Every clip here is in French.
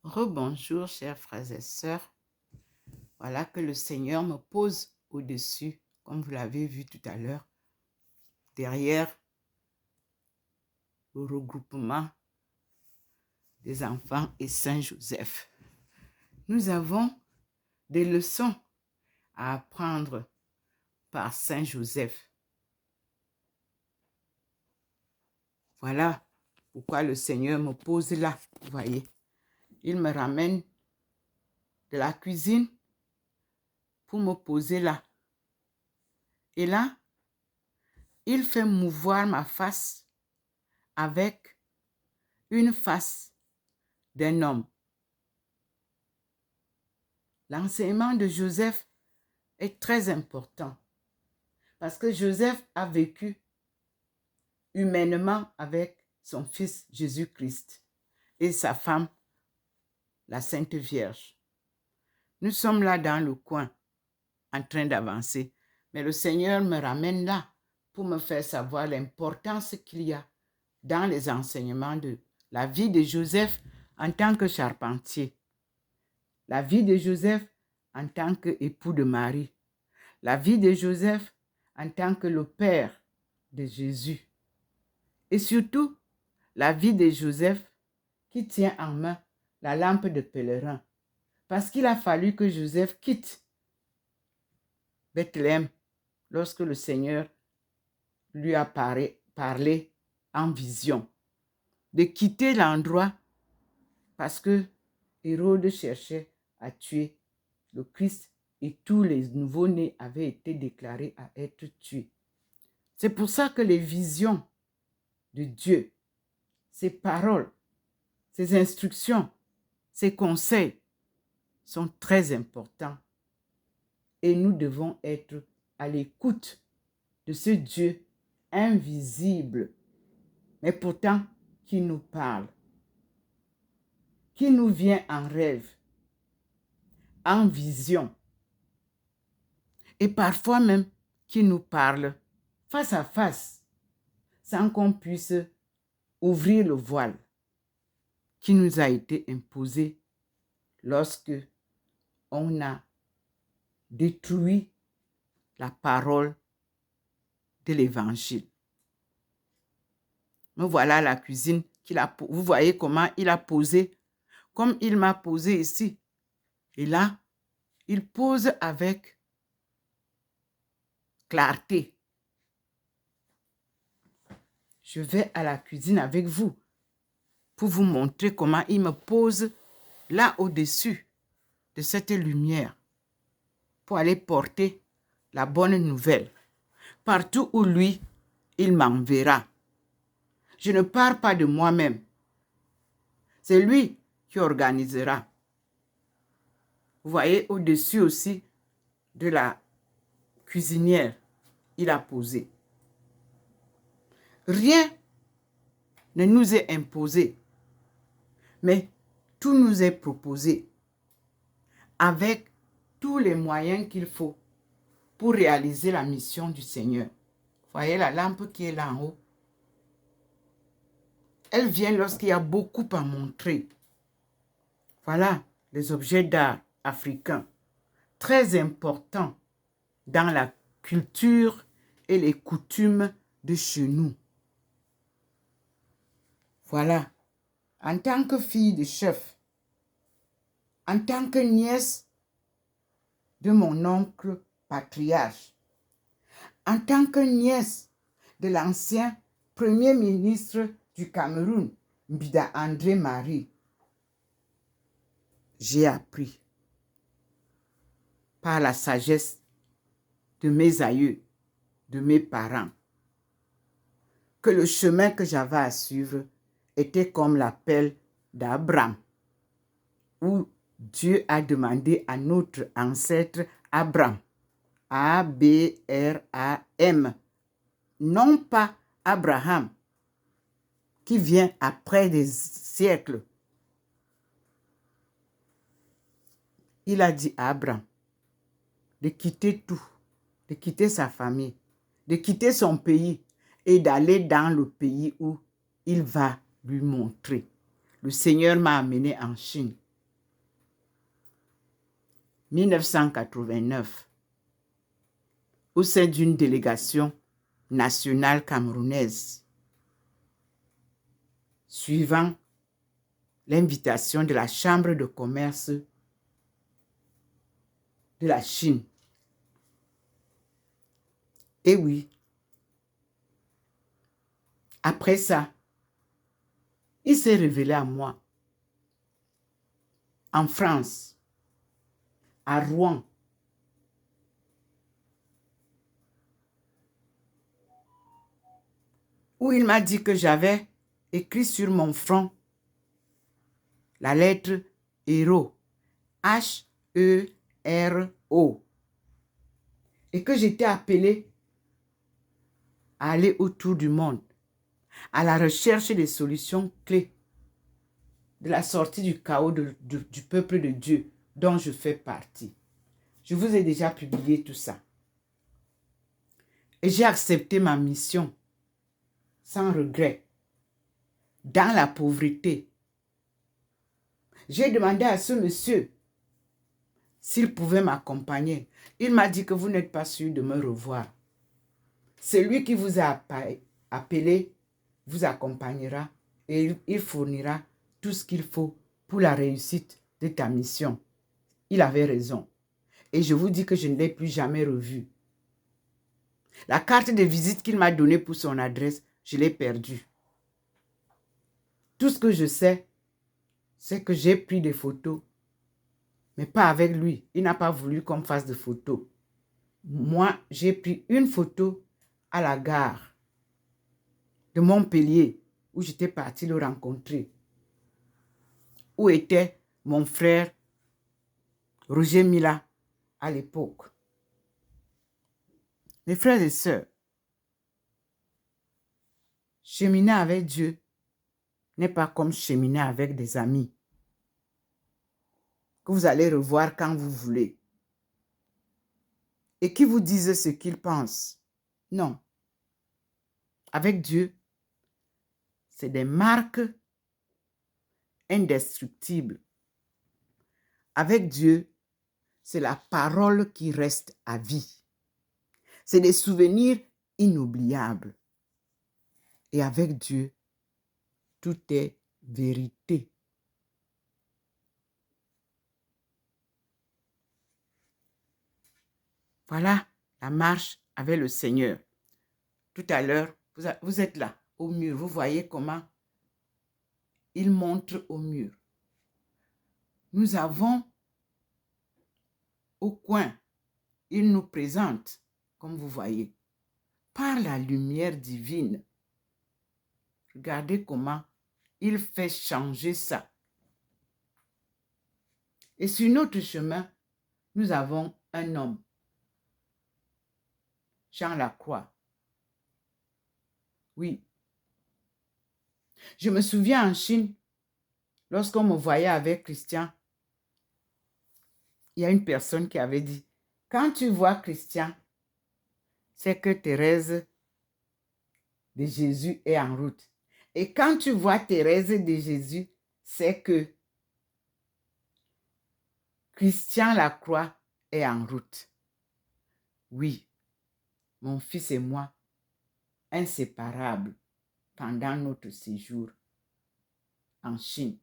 Rebonjour, chers frères et sœurs. Voilà que le Seigneur me pose au-dessus, comme vous l'avez vu tout à l'heure, derrière le regroupement des enfants et Saint-Joseph. Nous avons des leçons à apprendre par Saint-Joseph. Voilà pourquoi le Seigneur me pose là, vous voyez. Il me ramène de la cuisine pour me poser là. Et là, il fait mouvoir ma face avec une face d'un homme. L'enseignement de Joseph est très important parce que Joseph a vécu humainement avec son fils Jésus-Christ et sa femme, la Sainte Vierge. Nous sommes là dans le coin en train d'avancer, mais le Seigneur me ramène là pour me faire savoir l'importance qu'il y a dans les enseignements de la vie de Joseph en tant que charpentier, la vie de Joseph en tant qu'époux de Marie, la vie de Joseph en tant que le père de Jésus, et surtout la vie de Joseph qui tient en main la lampe de pèlerin, parce qu'il a fallu que Joseph quitte Bethléem lorsque le Seigneur lui a parlé en vision, de quitter l'endroit parce que Hérode cherchait à tuer le Christ et tous les nouveau-nés avaient été déclarés à être tués. C'est pour ça que les visions de Dieu, ses paroles, ses instructions, ses conseils sont très importants et nous devons être à l'écoute de ce Dieu invisible, mais pourtant qui nous parle, qui nous vient en rêve, en vision, et parfois même qui nous parle face à face, sans qu'on puisse ouvrir le voile qui nous a été imposé lorsque on a détruit la parole de l'Évangile. Me voilà à la cuisine. Vous voyez comment il a posé, comme il m'a posé ici. Et là, il pose avec clarté. Je vais à la cuisine avec vous pour vous montrer comment il me pose là au-dessus de cette lumière pour aller porter la bonne nouvelle. Partout où lui, il m'enverra. Je ne pars pas de moi-même. C'est lui qui organisera. Vous voyez, au-dessus aussi de la cuisinière, il a posé. Rien ne nous est imposé, mais tout nous est proposé avec tous les moyens qu'il faut pour réaliser la mission du Seigneur. Vous voyez la lampe qui est là en haut? Elle vient lorsqu'il y a beaucoup à montrer. Voilà les objets d'art africains, très importants dans la culture et les coutumes de chez nous. Voilà, en tant que fille de chef, en tant que nièce de mon oncle patriarche, en tant que nièce de l'ancien premier ministre du Cameroun, Mbida André Marie, j'ai appris par la sagesse de mes aïeux, de mes parents, que le chemin que j'avais à suivre était comme l'appel d'Abraham, où Dieu a demandé à notre ancêtre Abraham, A-B-R-A-M, non pas Abraham, qui vient après des siècles. Il a dit à Abraham de quitter tout, de quitter sa famille, de quitter son pays et d'aller dans le pays où il va lui montrer. Le Seigneur m'a amené en Chine. 1989, au sein d'une délégation nationale camerounaise, suivant l'invitation de la Chambre de commerce de la Chine. Et oui, après ça, il s'est révélé à moi, en France, à Rouen, où il m'a dit que j'avais écrit sur mon front la lettre héros, H-E-R-O, et que j'étais appelé à aller autour du monde, à la recherche des solutions clés de la sortie du chaos du peuple de Dieu dont je fais partie. Je vous ai déjà publié tout ça. Et j'ai accepté ma mission sans regret, dans la pauvreté. J'ai demandé à ce monsieur s'il pouvait m'accompagner. Il m'a dit que vous n'êtes pas sûr de me revoir. Celui qui vous a appelé vous accompagnera et il fournira tout ce qu'il faut pour la réussite de ta mission. Il avait raison. Et je vous dis que je ne l'ai plus jamais revu. La carte de visite qu'il m'a donnée pour son adresse, je l'ai perdue. Tout ce que je sais, c'est que j'ai pris des photos, mais pas avec lui. Il n'a pas voulu qu'on me fasse de photos. Moi, j'ai pris une photo à la gare de Montpellier, où j'étais partie le rencontrer, où était mon frère Roger Mila à l'époque. Mes frères et sœurs, cheminer avec Dieu n'est pas comme cheminer avec des amis que vous allez revoir quand vous voulez et qui vous disent ce qu'ils pensent. Non. Avec Dieu, c'est des marques indestructibles. Avec Dieu, c'est la parole qui reste à vie. C'est des souvenirs inoubliables. Et avec Dieu, tout est vérité. Voilà la marche avec le Seigneur. Tout à l'heure, vous êtes là, au mur. Vous voyez comment il montre au mur. Nous avons au coin, il nous présente, comme vous voyez, par la lumière divine. Regardez comment il fait changer ça. Et sur notre chemin, nous avons un homme, Jean Lacroix. Oui. Je me souviens en Chine, lorsqu'on me voyait avec Christian, il y a une personne qui avait dit, quand tu vois Christian, c'est que Thérèse de Jésus est en route. Et quand tu vois Thérèse de Jésus, c'est que Christian Lacroix est en route. Oui, mon fils et moi, inséparables pendant notre séjour en Chine.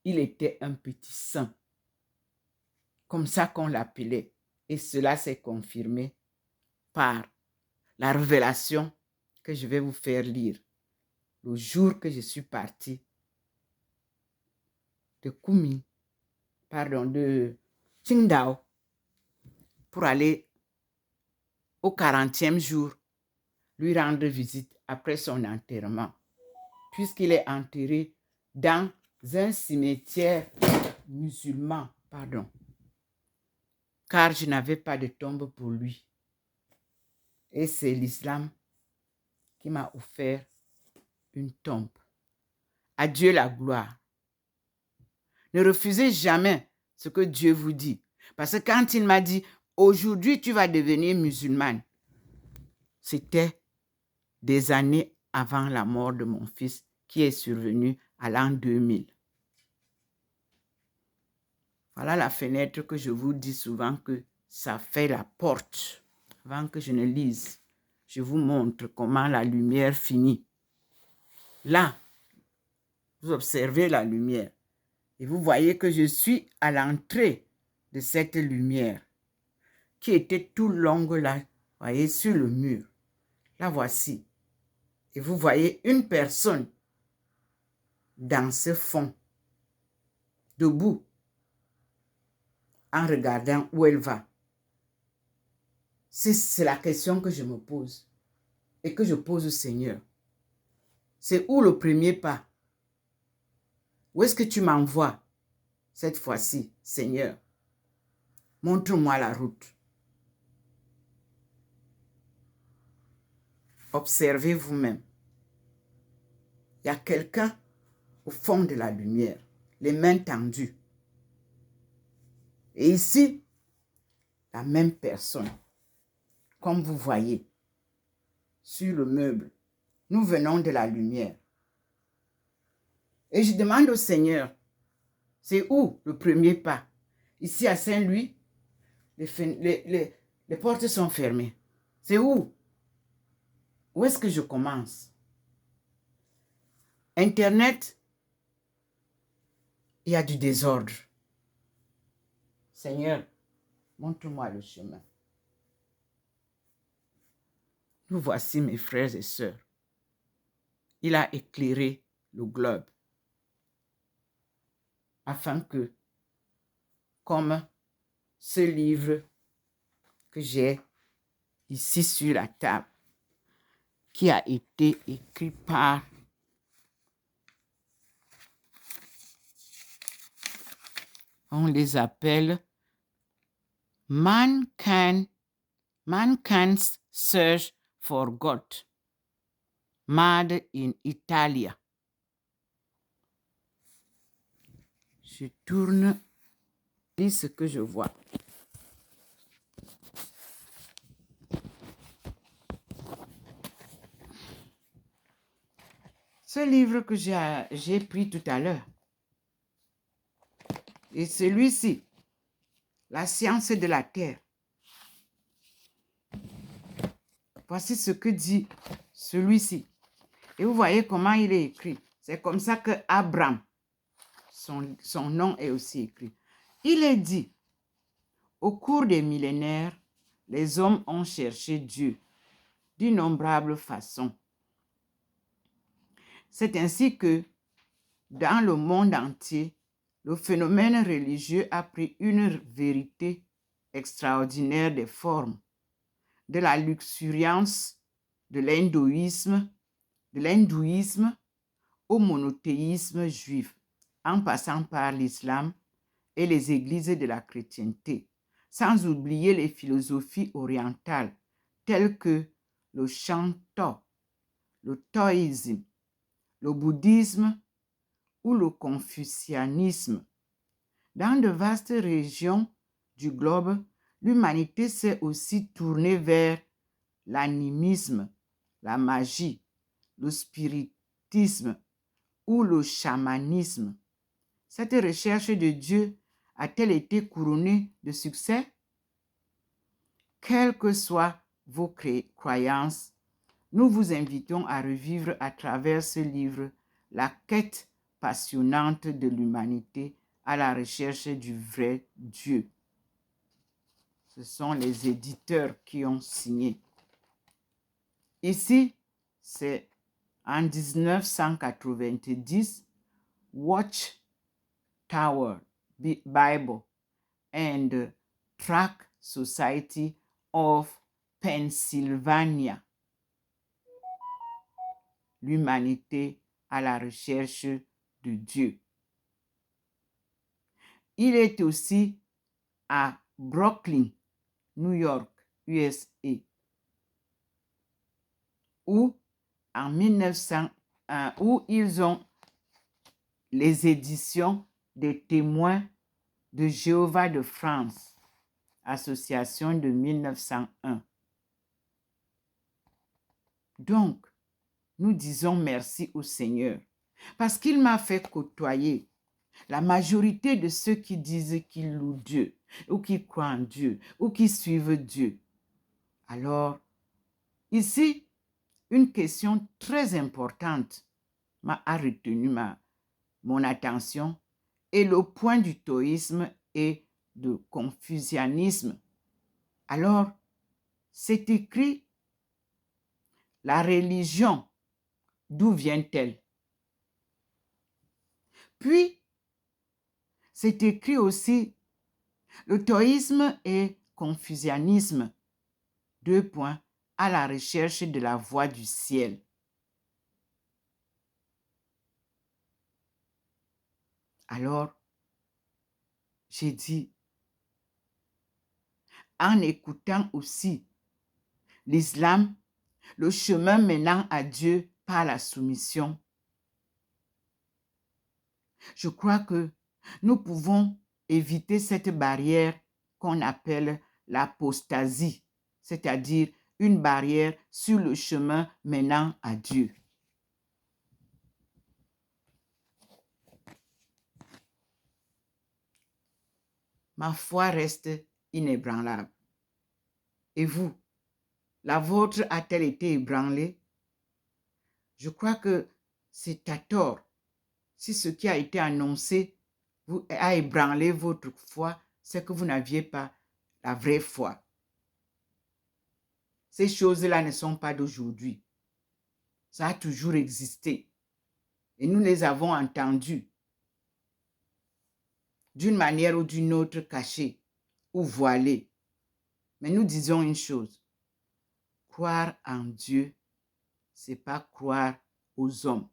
Il était un petit saint, comme ça qu'on l'appelait. Et cela s'est confirmé par la révélation que je vais vous faire lire. Le jour que je suis partie de Kunming, de Qingdao, pour aller au 40e jour lui rendre visite après son enterrement, puisqu'il est enterré dans un cimetière musulman, car je n'avais pas de tombe pour lui. Et c'est l'islam qui m'a offert une tombe. À Dieu la gloire. Ne refusez jamais ce que Dieu vous dit. Parce que quand il m'a dit, aujourd'hui tu vas devenir musulmane, c'était des années avant la mort de mon fils qui est survenue à l'an 2000. Voilà la fenêtre que je vous dis souvent que ça fait la porte. Avant que je ne lise, je vous montre comment la lumière finit. Là, vous observez la lumière et vous voyez que je suis à l'entrée de cette lumière qui était tout longue là, voyez, sur le mur. La voici. Et vous voyez une personne dans ce fond, debout, en regardant où elle va. C'est la question que je me pose et que je pose au Seigneur. C'est où le premier pas? Où est-ce que tu m'envoies cette fois-ci, Seigneur? Montre-moi la route. Observez vous-même. Il y a quelqu'un au fond de la lumière, les mains tendues. Et ici, la même personne, comme vous voyez, sur le meuble. Nous venons de la lumière. Et je demande au Seigneur, c'est où le premier pas? Ici à Saint-Louis, les portes sont fermées. C'est où? Où est-ce que je commence? Internet, il y a du désordre. Seigneur, montre-moi le chemin. Nous voici, mes frères et sœurs. Il a éclairé le globe afin que, comme ce livre que j'ai ici sur la table, qui a été écrit par on les appelle Mankind's Search for God, made in Italia. Je tourne, dis ce que je vois. Ce livre que j'ai pris tout à l'heure, et celui-ci, La science de la terre. Voici ce que dit celui-ci. Et vous voyez comment il est écrit. C'est comme ça que Abraham, son nom est aussi écrit. Il est dit, au cours des millénaires, les hommes ont cherché Dieu d'innombrables façons. C'est ainsi que, dans le monde entier, le phénomène religieux a pris une vérité extraordinaire des formes, de la luxuriance de l'hindouisme au monothéisme juif, en passant par l'islam et les églises de la chrétienté, sans oublier les philosophies orientales telles que le Shanto, le taoïsme, le bouddhisme ou le confucianisme. Dans de vastes régions du globe, l'humanité s'est aussi tournée vers l'animisme, la magie, le spiritisme ou le chamanisme. Cette recherche de Dieu a-t-elle été couronnée de succès? Quelles que soient vos croyances, nous vous invitons à revivre à travers ce livre la quête passionnante de l'humanité à la recherche du vrai Dieu. Ce sont les éditeurs qui ont signé. Ici, c'est en 1990, Watch Tower Bible and Tract Society of Pennsylvania. L'humanité à la recherche de Dieu. Il est aussi à Brooklyn, New York, USA, où en 1901, où ils ont les éditions des témoins de Jéhovah de France, association de 1901. Donc, nous disons merci au Seigneur parce qu'il m'a fait côtoyer La majorité de ceux qui disent qu'ils louent Dieu, ou qui croient en Dieu, ou qui suivent Dieu. Alors, ici, une question très importante a retenu mon attention, et le point du taoïsme et du confucianisme. Alors, c'est écrit, la religion, d'où vient-elle? Puis, c'est écrit aussi, le taoïsme et confucianisme, deux points, à la recherche de la voie du ciel. Alors, j'ai dit, en écoutant aussi l'islam, le chemin menant à Dieu par la soumission, je crois que nous pouvons éviter cette barrière qu'on appelle l'apostasie, c'est-à-dire une barrière sur le chemin menant à Dieu. Ma foi reste inébranlable. Et vous, la vôtre a-t-elle été ébranlée? Je crois que c'est à tort. Si ce qui a été annoncé a ébranlé votre foi, c'est que vous n'aviez pas la vraie foi. Ces choses-là ne sont pas d'aujourd'hui. Ça a toujours existé. Et nous les avons entendues d'une manière ou d'une autre, cachées ou voilées. Mais nous disons une chose. Croire en Dieu, ce n'est pas croire aux hommes.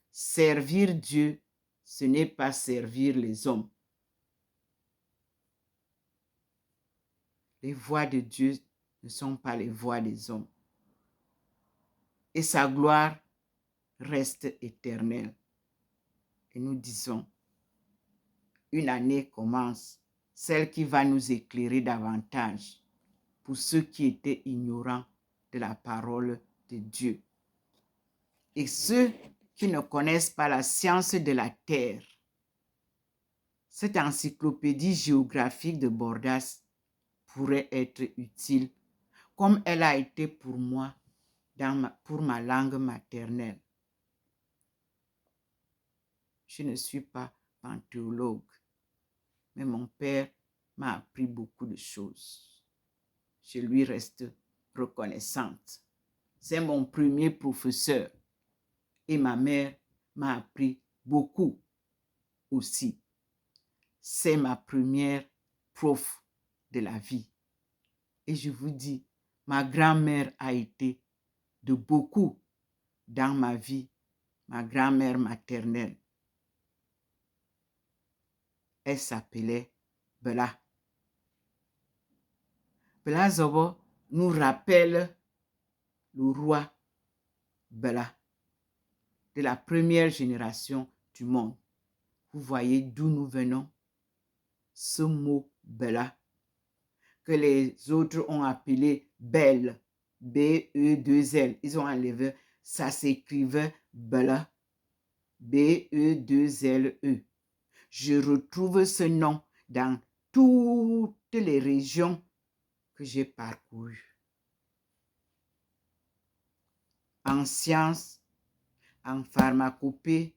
Servir Dieu, ce n'est pas servir les hommes. Les voies de Dieu ne sont pas les voies des hommes. Et sa gloire reste éternelle. Et nous disons, une année commence, celle qui va nous éclairer davantage pour ceux qui étaient ignorants de la parole de Dieu. Et ceux qui ne connaissent pas la science de la terre. Cette encyclopédie géographique de Bordas pourrait être utile, comme elle a été pour moi pour ma langue maternelle. Je ne suis pas panthéologue, mais mon père m'a appris beaucoup de choses. Je lui reste reconnaissante. C'est mon premier professeur et ma mère m'a appris beaucoup aussi. C'est ma première prof de la vie. Et je vous dis, ma grand-mère a été de beaucoup dans ma vie, ma grand-mère maternelle. Elle s'appelait Bela. Bela Zobo nous rappelle le roi Bela de la première génération du monde. Vous voyez d'où nous venons? Ce mot Bela, que les autres ont appelé Belle, B-E-2-L. Ils ont enlevé, ça s'écrivait Bela, B-E-2-L-E. Je retrouve ce nom dans toutes les régions que j'ai parcourues. En sciences, en pharmacopée,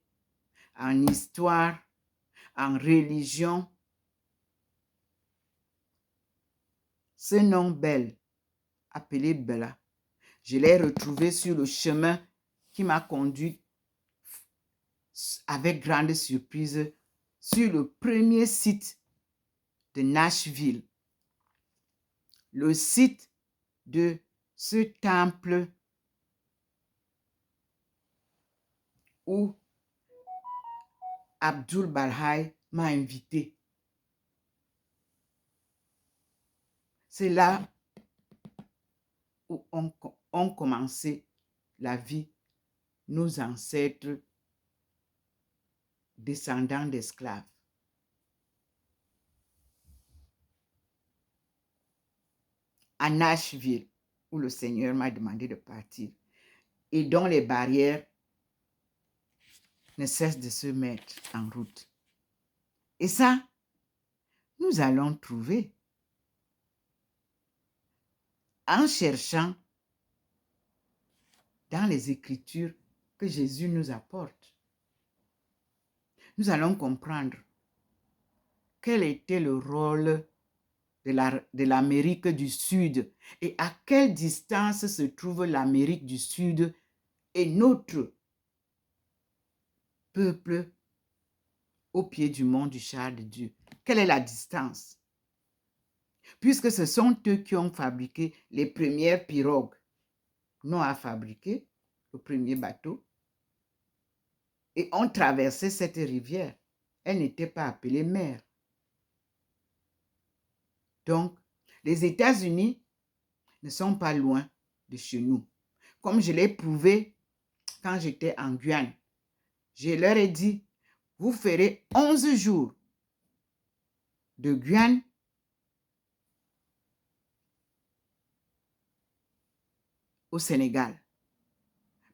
en histoire, en religion. Ce nom Belle, appelé Bela, je l'ai retrouvé sur le chemin qui m'a conduit avec grande surprise sur le premier site de Nashville, le site de ce temple où Abdul-Baha m'a invité. C'est là où ont commencé la vie nos ancêtres descendants d'esclaves. À Nashville, où le Seigneur m'a demandé de partir et dont les barrières ne cessent de se mettre en route. Et ça, nous allons trouver en cherchant dans les Écritures que Jésus nous apporte. Nous allons comprendre quel était le rôle de l'Amérique du Sud et à quelle distance se trouve l'Amérique du Sud et notre peuple au pied du mont du char de Dieu. Quelle est la distance? Puisque ce sont eux qui ont fabriqué les premières pirogues. Noé a fabriqué le premier bateau et ont traversé cette rivière. Elle n'était pas appelée mer. Donc, les États-Unis ne sont pas loin de chez nous. Comme je l'ai prouvé quand j'étais en Guyane, je leur ai dit, vous ferez 11 jours de Guyane au Sénégal.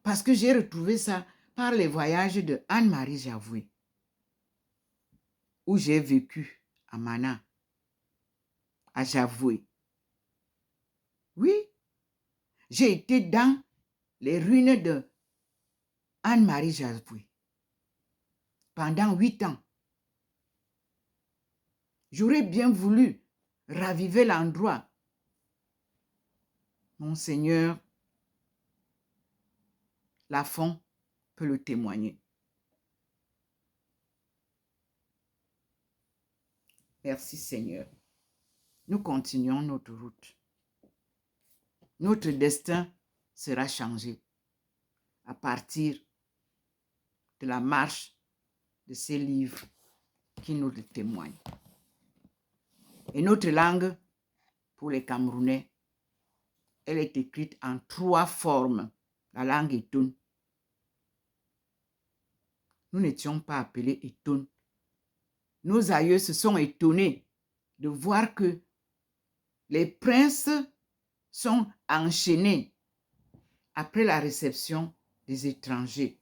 Parce que j'ai retrouvé ça par les voyages de Anne-Marie Javoué, où j'ai vécu à Mana, à Javoué. Oui, j'ai été dans les ruines de Anne-Marie Javoué pendant 8 ans. J'aurais bien voulu raviver l'endroit. Mon Seigneur Lafont peut le témoigner. Merci Seigneur. Nous continuons notre route. Notre destin sera changé à partir de la marche de ces livres qui nous le témoignent. Et notre langue, pour les Camerounais, elle est écrite en 3 formes. La langue Etoun. Nous n'étions pas appelés Etoun. Nos aïeux se sont étonnés de voir que les princes sont enchaînés après la réception des étrangers.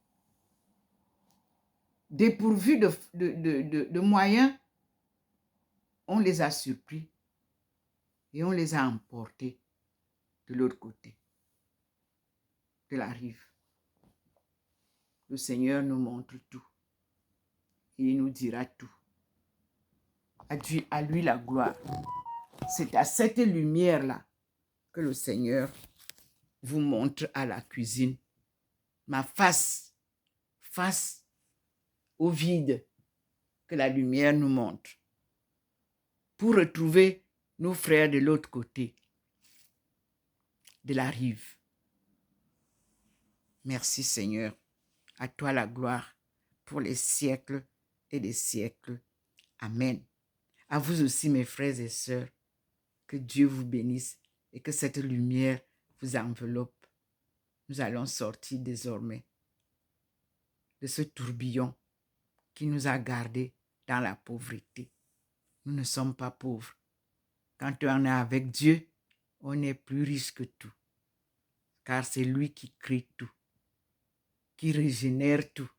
Dépourvus de moyens, on les a surpris et on les a emportés de l'autre côté de la rive. Le Seigneur nous montre tout et il nous dira tout. À lui la gloire. C'est à cette lumière-là que le Seigneur vous montre à la cuisine. Ma face au vide que la lumière nous montre. Pour retrouver nos frères de l'autre côté de la rive. Merci Seigneur. À toi la gloire pour les siècles et des siècles. Amen. À vous aussi mes frères et sœurs. Que Dieu vous bénisse et que cette lumière vous enveloppe. Nous allons sortir désormais de ce tourbillon qui nous a gardés dans la pauvreté. Nous ne sommes pas pauvres. Quand on est avec Dieu, on est plus riche que tout. Car c'est lui qui crée tout, qui régénère tout,